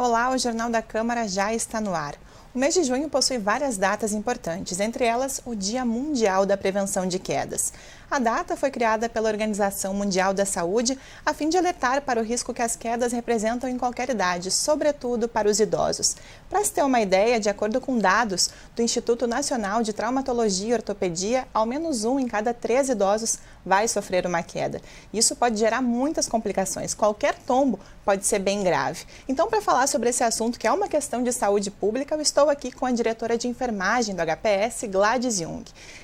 Olá, o Jornal da Câmara já está no ar. O mês de junho possui várias datas importantes, entre elas o Dia Mundial da Prevenção de Quedas. A data foi criada pela Organização Mundial da Saúde a fim de alertar para o risco que as quedas representam em qualquer idade, sobretudo para os idosos. Para se ter uma ideia, de acordo com dados do Instituto Nacional de Traumatologia e Ortopedia, ao menos 1 em cada 3 idosos vai sofrer uma queda. Isso pode gerar muitas complicações. Qualquer tombo pode ser bem grave. Então, para falar sobre esse assunto, que é uma questão de saúde pública, eu estou aqui com a diretora de enfermagem do HPS, Gladys Jung.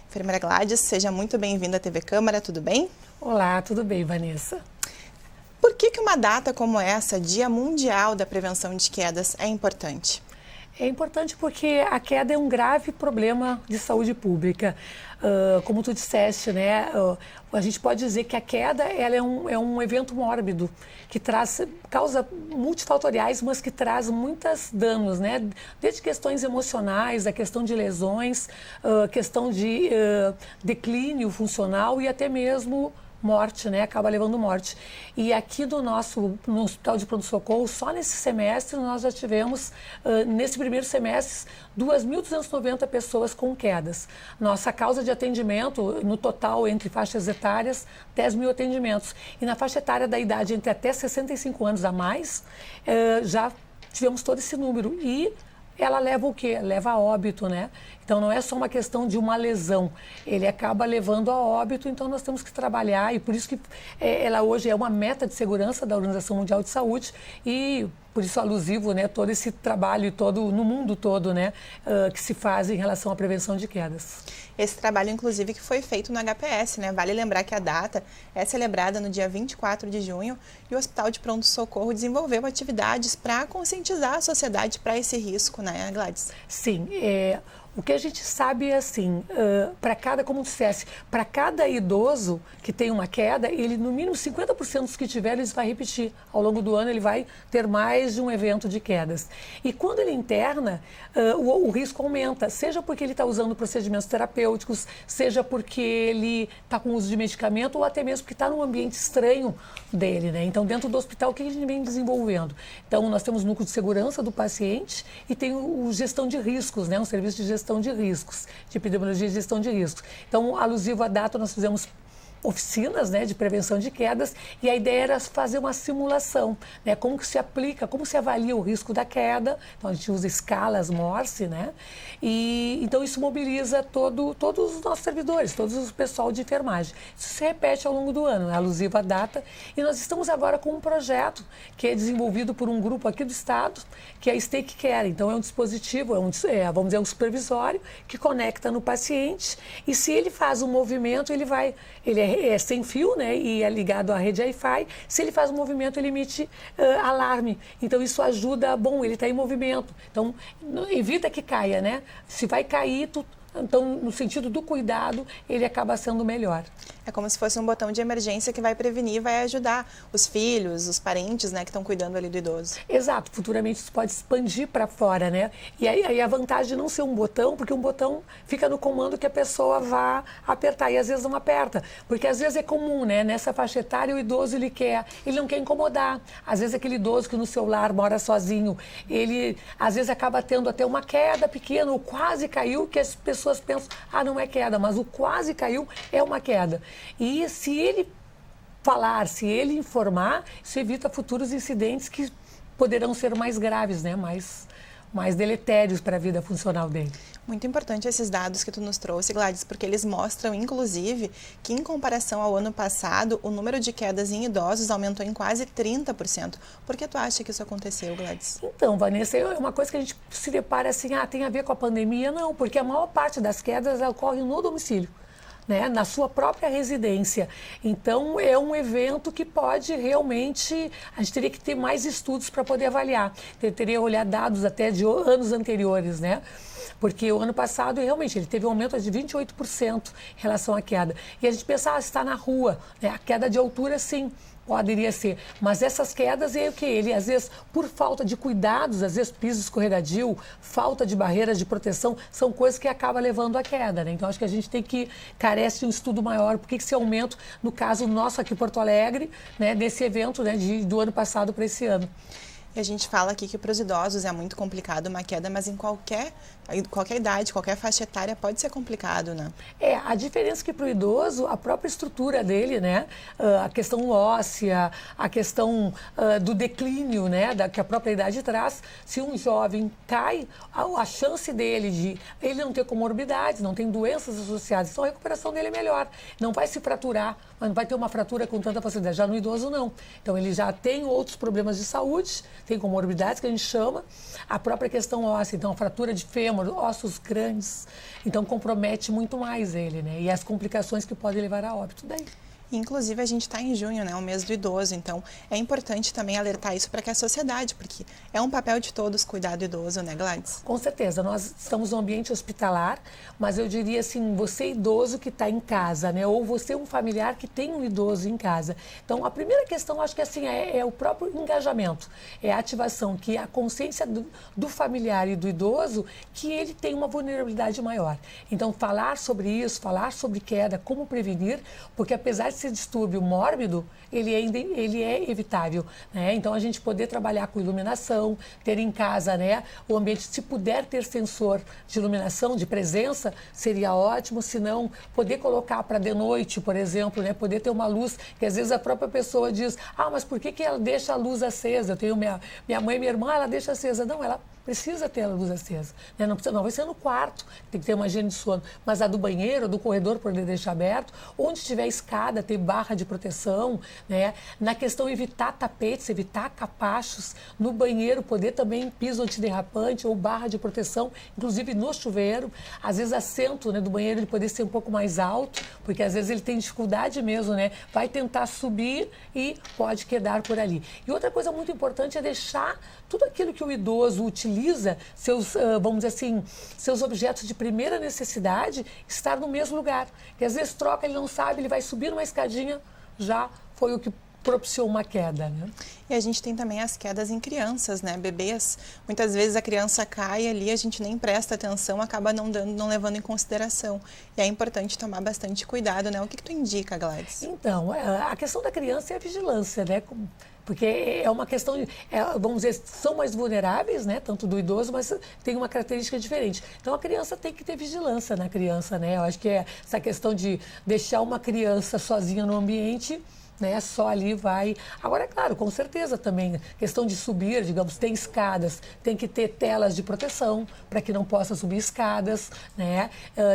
Enfermeira Gladys, seja muito bem-vinda à TV Câmara, tudo bem? Olá, tudo bem, Vanessa? Por que uma data como essa, Dia Mundial da Prevenção de Quedas, é importante? É importante porque a queda é um grave problema de saúde pública. Como tu disseste, né, a gente pode dizer que a queda ela é um evento mórbido que causa multifatoriais, mas que traz muitos danos, né? Desde questões emocionais, a questão de lesões, questão de declínio funcional e até mesmo morte, né? Acaba levando morte. E aqui no Hospital de Pronto-Socorro, só nesse semestre, nós já tivemos, nesse primeiro semestre, 2.290 pessoas com quedas. Nossa causa de atendimento, no total, entre faixas etárias, 10 mil atendimentos. E na faixa etária da idade entre até 65 anos a mais, já tivemos todo esse número. E ela leva o quê? Leva a óbito, né? Então, não é só uma questão de uma lesão, ele acaba levando a óbito, então nós temos que trabalhar, e por isso que ela hoje é uma meta de segurança da Organização Mundial de Saúde, e por isso alusivo, né, todo esse trabalho no mundo todo, né, que se faz em relação à prevenção de quedas. Esse trabalho, inclusive, que foi feito no HPS, né? Vale lembrar que a data é celebrada no dia 24 de junho e o Hospital de Pronto-Socorro desenvolveu atividades para conscientizar a sociedade para esse risco, né, Gladys? Sim, o que a gente sabe é assim, como dissesse, para cada idoso que tem uma queda, ele no mínimo 50% dos que tiver, eles vai repetir. Ao longo do ano ele vai ter mais de um evento de quedas. E quando ele interna, o risco aumenta, seja porque ele está usando procedimentos terapêuticos, seja porque ele está com uso de medicamento ou até mesmo porque está num ambiente estranho dele, né? Então, dentro do hospital, o que a gente vem desenvolvendo? Então, nós temos o núcleo de segurança do paciente e tem o gestão de riscos, né? Um serviço de gestão de riscos, de epidemiologia e gestão de riscos. Então, alusivo à data, nós fizemos oficinas, né, de prevenção de quedas, e a ideia era fazer uma simulação, né, como que se aplica, como se avalia o risco da queda. Então a gente usa escalas Morse, né, e então isso mobiliza todos os nossos servidores, todo o pessoal de enfermagem. Isso se repete ao longo do ano, é alusivo à data, e nós estamos agora com um projeto que é desenvolvido por um grupo aqui do estado, que é a Stake Care. Então é um dispositivo, vamos dizer, um supervisório que conecta no paciente, e se ele faz um movimento, ele é sem fio, né, e é ligado à rede Wi-Fi. Se ele faz um movimento, ele emite alarme. Então, isso ajuda, ele está em movimento. Então, evita que caia, né? Se vai cair, então, no sentido do cuidado, ele acaba sendo melhor. É como se fosse um botão de emergência que vai prevenir, vai ajudar os filhos, os parentes, né, que estão cuidando ali do idoso. Exato, futuramente isso pode expandir para fora, né? E aí a vantagem de não ser um botão, porque um botão fica no comando que a pessoa vá apertar, e às vezes não aperta, porque às vezes é comum, né? Nessa faixa etária o idoso ele não quer incomodar. Às vezes aquele idoso que no seu lar mora sozinho, ele às vezes acaba tendo até uma queda pequena, ou quase caiu, que as pessoas pensam, não é queda, mas o quase caiu é uma queda. E se ele falar, se ele informar, isso evita futuros incidentes que poderão ser mais graves, né? mais deletérios para a vida funcional dele. Muito importante esses dados que tu nos trouxe, Gladys, porque eles mostram, inclusive, que em comparação ao ano passado, o número de quedas em idosos aumentou em quase 30%. Por que tu acha que isso aconteceu, Gladys? Então, Vanessa, é uma coisa que a gente se depara assim, tem a ver com a pandemia? Não, porque a maior parte das quedas ocorre no domicílio, né, na sua própria residência. Então, é um evento que pode realmente... A gente teria que ter mais estudos para poder avaliar. Teria que olhar dados até de anos anteriores, né? Porque o ano passado, realmente, ele teve um aumento de 28% em relação à queda. E a gente pensa, está na rua, né? A queda de altura, sim, poderia ser. Mas essas quedas é o que? Ele, às vezes, por falta de cuidados, às vezes piso escorregadio, falta de barreiras de proteção, são coisas que acabam levando à queda, né? Então, acho que a gente carece de um estudo maior. Por que esse aumento, no caso nosso aqui em Porto Alegre, né, desse evento, né, do ano passado para esse ano? E a gente fala aqui que para os idosos é muito complicado uma queda, mas em qualquer idade, qualquer faixa etária pode ser complicado, né? A diferença é que para o idoso, a própria estrutura dele, né? A questão óssea, a questão do declínio, né? Que a própria idade traz. Se um jovem cai, a chance dele de ele não ter comorbidades, não tem doenças associadas, então a recuperação dele é melhor. Não vai se fraturar, mas não vai ter uma fratura com tanta facilidade. Já no idoso, não. Então, ele já tem outros problemas de saúde, tem comorbidades que a gente chama, a própria questão óssea, então a fratura de fêmur, ossos grandes, então compromete muito mais ele, né? E as complicações que podem levar a óbito daí. Inclusive, a gente está em junho, né, o mês do idoso, então é importante também alertar isso para que a sociedade, porque é um papel de todos cuidar do idoso, né, Gladys? Com certeza, nós estamos no ambiente hospitalar, mas eu diria assim, você idoso que está em casa, né, ou você um familiar que tem um idoso em casa. Então, a primeira questão, acho que assim, é o próprio engajamento, é a ativação, que a consciência do familiar e do idoso, que ele tem uma vulnerabilidade maior. Então, falar sobre isso, falar sobre queda, como prevenir, porque apesar de ser distúrbio mórbido, ele é evitável, né? Então, a gente poder trabalhar com iluminação, ter em casa, né, o ambiente, se puder ter sensor de iluminação, de presença, seria ótimo, se não, poder colocar para de noite, por exemplo, né, poder ter uma luz, que às vezes a própria pessoa diz, mas por que ela deixa a luz acesa? Eu tenho minha mãe e minha irmã, ela deixa acesa. Não, ela precisa ter a luz acesa, né? Não vai ser no quarto, tem que ter uma higiene de sono, mas a do banheiro, do corredor, poder deixar aberto, onde tiver escada, ter barra de proteção, né? Na questão evitar tapetes, evitar capachos, no banheiro poder também piso antiderrapante ou barra de proteção, inclusive no chuveiro, às vezes assento, né, do banheiro ele poder ser um pouco mais alto, porque às vezes ele tem dificuldade mesmo, né? Vai tentar subir e pode quedar por ali. E outra coisa muito importante é deixar tudo aquilo que o idoso utiliza, seus, vamos dizer assim, seus objetos de primeira necessidade, estar no mesmo lugar. Porque às vezes troca, ele não sabe, ele vai subir uma escadinha, já foi o que propiciou uma queda, né? E a gente tem também as quedas em crianças, né? Bebês, muitas vezes a criança cai ali, a gente nem presta atenção, acaba não levando em consideração. E é importante tomar bastante cuidado, né? O que tu indica, Gladys? Então, a questão da criança é a vigilância, né? Porque é uma questão, vamos dizer, são mais vulneráveis, né? Tanto do idoso, mas tem uma característica diferente. Então, a criança tem que ter vigilância na criança, né? Eu acho que essa questão de deixar uma criança sozinha no ambiente, né, só ali vai. Agora, é claro, com certeza também, questão de subir, digamos, tem escadas, tem que ter telas de proteção para que não possa subir escadas, né,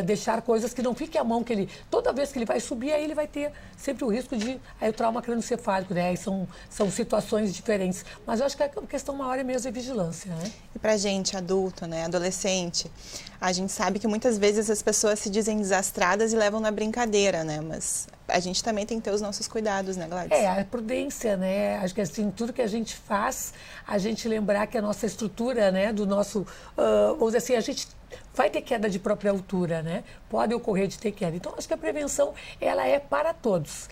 deixar coisas que não fique à mão, que ele, toda vez que ele vai subir, aí ele vai ter sempre o risco de o trauma crânioencefálico, né, são situações diferentes. Mas eu acho que a questão maior é mesmo a vigilância, né? E pra gente, adulto, né, adolescente, a gente sabe que muitas vezes as pessoas se dizem desastradas e levam na brincadeira, né, mas a gente também tem que ter os nossos cuidados, né, Gladys? A prudência, né? Acho que assim, tudo que a gente faz, a gente lembrar que a nossa estrutura, né, do nosso, vamos dizer assim, a gente vai ter queda de própria altura, né? Pode ocorrer de ter queda. Então, acho que a prevenção, ela é para todos.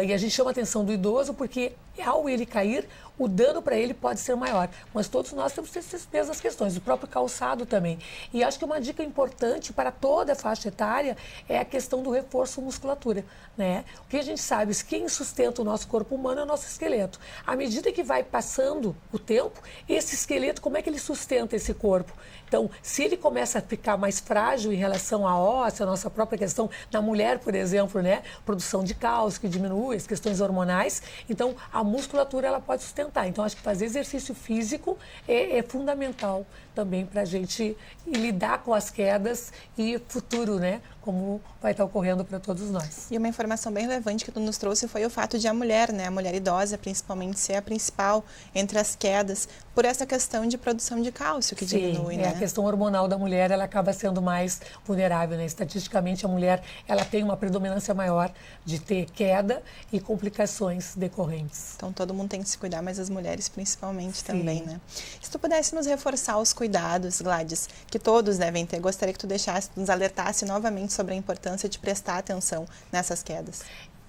E a gente chama a atenção do idoso porque, ao ele cair, o dano para ele pode ser maior. Mas todos nós temos essas mesmas questões, o próprio calçado também. E acho que uma dica importante para toda a faixa etária é a questão do reforço musculatura, né? O que a gente sabe, quem sustenta o nosso corpo humano é o nosso esqueleto. À medida que vai passando o tempo, esse esqueleto, como é que ele sustenta esse corpo? Então, se ele começa a ficar mais frágil em relação à óssea, a nossa própria questão, na mulher, por exemplo, né? Produção de cálcio que diminui, as questões hormonais, então a musculatura ela pode sustentar. Então, acho que fazer exercício físico é fundamental também para a gente lidar com as quedas e futuro, né? Como vai estar ocorrendo para todos nós. E uma informação bem relevante que tu nos trouxe foi o fato de a mulher, né, a mulher idosa principalmente, ser a principal entre as quedas, por essa questão de produção de cálcio que diminui, né? A questão hormonal da mulher, ela acaba sendo mais vulnerável, né? Estatisticamente, a mulher, ela tem uma predominância maior de ter queda e complicações decorrentes. Então, todo mundo tem que se cuidar, mas as mulheres principalmente também, né? Se tu pudesse nos reforçar os cuidados, Gladys, que todos devem ter, gostaria que tu nos alertasse novamente sobre a importância de prestar atenção nessas quedas.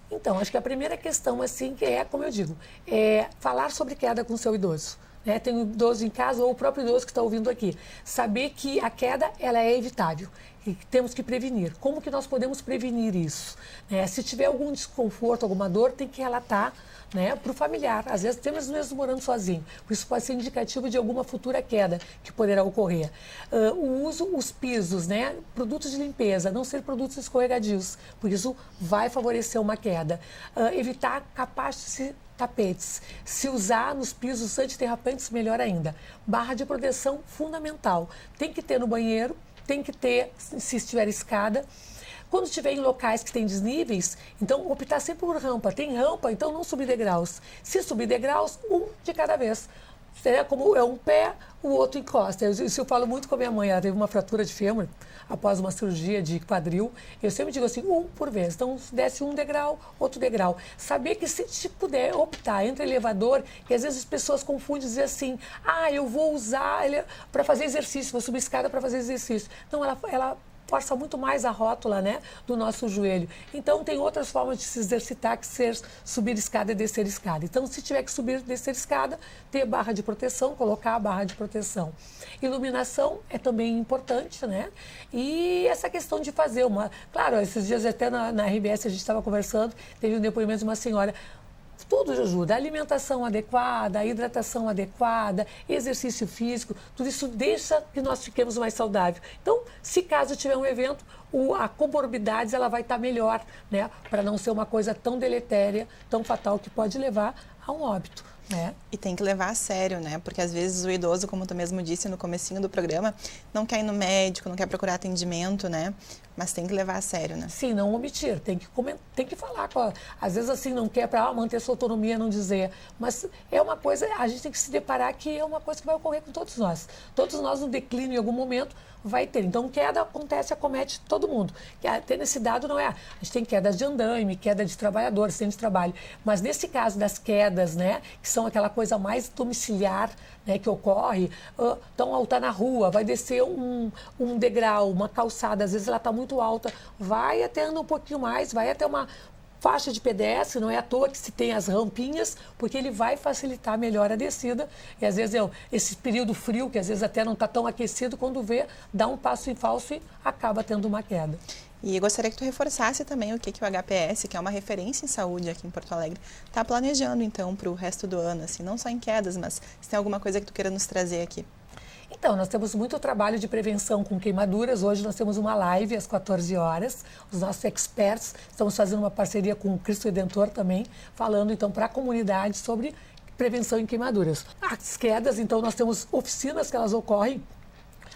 Então, acho que a primeira questão, assim, que é, como eu digo, é falar sobre queda com o seu idoso. Né? Tem um idoso em casa ou o próprio idoso que está ouvindo aqui. Saber que a queda, ela é evitável. e que temos que prevenir. Como que nós podemos prevenir isso? Se tiver algum desconforto, alguma dor, tem que relatar, para o familiar. Às vezes temos mesmo morando sozinho. Isso pode ser indicativo de alguma futura queda que poderá ocorrer. Os pisos, produtos de limpeza, não ser produtos escorregadios, porque isso vai favorecer uma queda. Evitar capazes de tapetes. Se usar nos pisos antiderrapantes, melhor ainda. Barra de proteção fundamental. Tem que ter no banheiro, tem que ter, se estiver escada. Quando estiver em locais que tem desníveis, então optar sempre por rampa. Tem rampa, então não subir degraus. Se subir degraus, um de cada vez. Como é um pé, o outro encosta. Isso eu falo muito com a minha mãe. Ela teve uma fratura de fêmur após uma cirurgia de quadril. Eu sempre digo assim, um por vez. Então, desce um degrau, outro degrau. Saber que se puder optar entre elevador, que às vezes as pessoas confundem e dizem assim, eu vou usar ele para fazer exercício, vou subir escada para fazer exercício. Não, ela força muito mais a rótula, do nosso joelho. Então, tem outras formas de se exercitar que ser subir escada e descer escada. Então, se tiver que subir e descer escada, ter barra de proteção, colocar a barra de proteção. Iluminação é também importante, E essa questão de fazer uma... Claro, esses dias até na RBS a gente estava conversando, teve um depoimento de uma senhora. Tudo ajuda, a alimentação adequada, a hidratação adequada, exercício físico, tudo isso deixa que nós fiquemos mais saudáveis. Então, se caso tiver um evento, a comorbidade ela vai estar melhor, para não ser uma coisa tão deletéria, tão fatal que pode levar a um óbito. E tem que levar a sério, porque às vezes o idoso, como tu mesmo disse no comecinho do programa, não quer ir no médico, não quer procurar atendimento, mas tem que levar a sério, Sim, não omitir, tem que falar às vezes assim, não quer para manter sua autonomia, não dizer, mas é uma coisa, a gente tem que se deparar que é uma coisa que vai ocorrer com todos nós. Todos nós no declínio em algum momento vai ter. Então, queda acontece, acomete todo mundo. Ter nesse dado não é... A gente tem quedas de andaime, queda de trabalhador, acidente de trabalho. Mas nesse caso das quedas, que são aquela coisa mais domiciliar, que ocorre, então, ao estar na rua, vai descer um degrau, uma calçada, às vezes ela está muito alta, vai até andar um pouquinho mais, vai até uma faixa de pedestre, não é à toa que se tem as rampinhas, porque ele vai facilitar melhor a descida. E às vezes esse período frio, que às vezes até não está tão aquecido, quando vê, dá um passo em falso e acaba tendo uma queda. E eu gostaria que tu reforçasse também o que o HPS, que é uma referência em saúde aqui em Porto Alegre, está planejando então para o resto do ano, assim, não só em quedas, mas se tem alguma coisa que tu queira nos trazer aqui. Então, nós temos muito trabalho de prevenção com queimaduras. Hoje nós temos uma live às 14 horas. Os nossos experts estamos fazendo uma parceria com o Cristo Redentor também, falando então para a comunidade sobre prevenção em queimaduras. As quedas, então, nós temos oficinas que elas ocorrem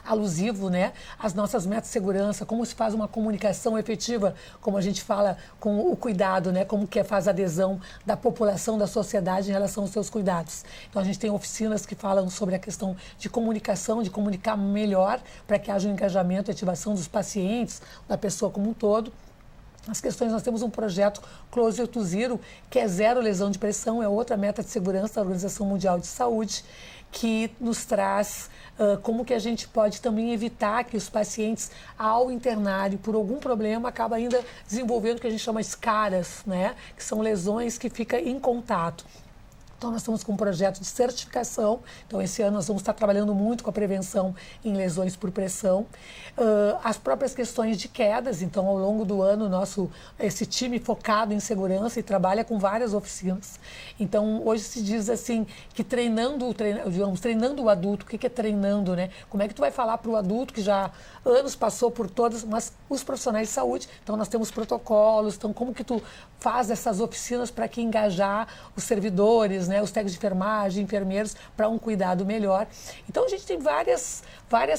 alusivo, às nossas metas de segurança, como se faz uma comunicação efetiva, como a gente fala com o cuidado, como que faz a adesão da população, da sociedade em relação aos seus cuidados. Então, a gente tem oficinas que falam sobre a questão de comunicação, de comunicar melhor para que haja um engajamento e ativação dos pacientes, da pessoa como um todo. As questões, nós temos um projeto Closer to Zero, que é zero lesão de pressão, é outra meta de segurança da Organização Mundial de Saúde, que nos traz como que a gente pode também evitar que os pacientes, ao internarem por algum problema, acabam ainda desenvolvendo o que a gente chama de escaras, que são lesões que ficam em contato. Então, nós estamos com um projeto de certificação. Então, esse ano nós vamos estar trabalhando muito com a prevenção em lesões por pressão. As próprias questões de quedas. Então, ao longo do ano, esse time focado em segurança e trabalha com várias oficinas. Então, hoje se diz assim, que treinando o adulto. O que é treinando, Como é que tu vai falar para o adulto que já anos passou por todas, mas os profissionais de saúde, então nós temos protocolos, então como que tu faz essas oficinas para que engajar os servidores, os técnicos de enfermagem, enfermeiros, para um cuidado melhor. Então a gente tem várias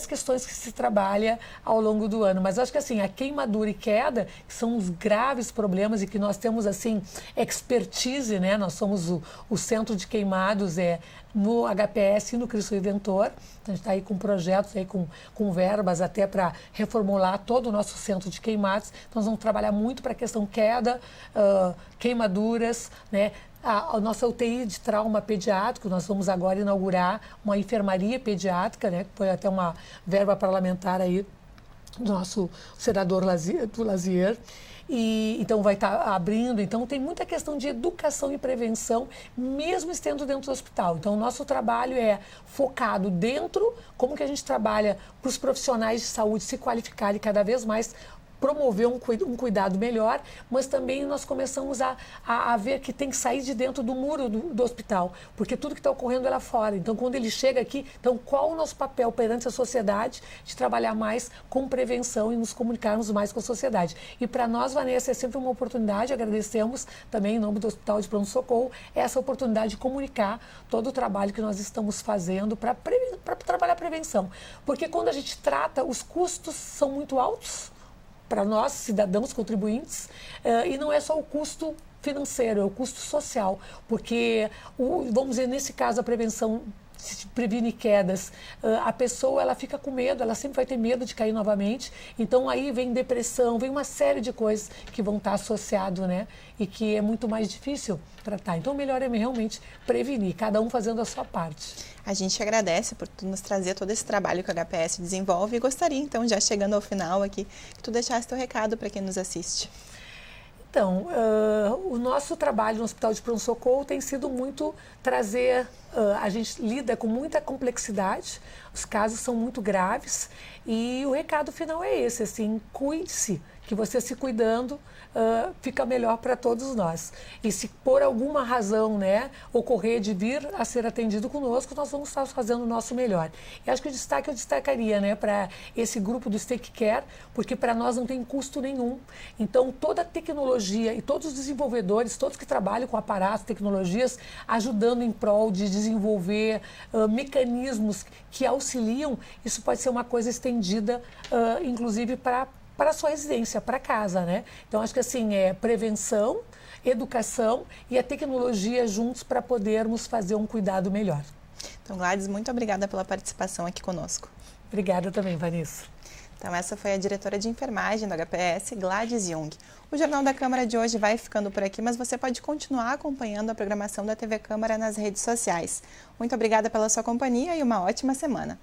questões que se trabalha ao longo do ano, mas eu acho que assim, a queimadura e queda, que são os graves problemas e que nós temos assim, expertise, nós somos o centro de queimados, no HPS e no Cristo Redentor. Então, a gente está aí com projetos, aí com verbas até para reformular todo o nosso centro de queimados. Então, nós vamos trabalhar muito para a questão queda, queimaduras, a nossa UTI de trauma pediátrico, nós vamos agora inaugurar uma enfermaria pediátrica, que foi até uma verba parlamentar aí do nosso senador Lazier. E então vai estar abrindo, então tem muita questão de educação e prevenção, mesmo estando dentro do hospital. Então o nosso trabalho é focado dentro, como que a gente trabalha para os profissionais de saúde se qualificarem cada vez mais, promover um cuidado melhor, mas também nós começamos a ver que tem que sair de dentro do muro do hospital, porque tudo que está ocorrendo é lá fora. Então, quando ele chega aqui, então qual o nosso papel perante a sociedade de trabalhar mais com prevenção e nos comunicarmos mais com a sociedade. E para nós, Vanessa, é sempre uma oportunidade, agradecemos também em nome do Hospital de Pronto-Socorro, essa oportunidade de comunicar todo o trabalho que nós estamos fazendo para trabalhar a prevenção. Porque quando a gente trata, os custos são muito altos, para nós, cidadãos contribuintes, e não é só o custo financeiro, é o custo social, porque, vamos dizer, nesse caso, a prevenção se previne quedas, a pessoa ela fica com medo, ela sempre vai ter medo de cair novamente, então aí vem depressão, vem uma série de coisas que vão estar associadas, né, e que é muito mais difícil tratar. Então o melhor é realmente prevenir, cada um fazendo a sua parte. A gente agradece por tu nos trazer todo esse trabalho que o HPS desenvolve e gostaria, então, já chegando ao final aqui, que tu deixasse teu recado para quem nos assiste. Então, o nosso trabalho no Hospital de Pronto-Socorro tem sido muito trazer, a gente lida com muita complexidade, os casos são muito graves e o recado final é esse, assim, cuide-se, que você se cuidando fica melhor para todos nós. E se por alguma razão, né, ocorrer de vir a ser atendido conosco, nós vamos estar fazendo o nosso melhor. E acho que o destaque eu destacaria, né, para esse grupo do Stake Care, porque para nós não tem custo nenhum. Então, toda a tecnologia e todos os desenvolvedores, todos que trabalham com aparatos, tecnologias, ajudando em prol de desenvolver mecanismos que auxiliam, isso pode ser uma coisa estendida, inclusive para a sua residência, para casa, né? Então, acho que assim, é prevenção, educação e a tecnologia juntos para podermos fazer um cuidado melhor. Então, Gladys, muito obrigada pela participação aqui conosco. Obrigada também, Vanessa. Então, essa foi a diretora de enfermagem do HPS, Gladys Jung. O Jornal da Câmara de hoje vai ficando por aqui, mas você pode continuar acompanhando a programação da TV Câmara nas redes sociais. Muito obrigada pela sua companhia e uma ótima semana.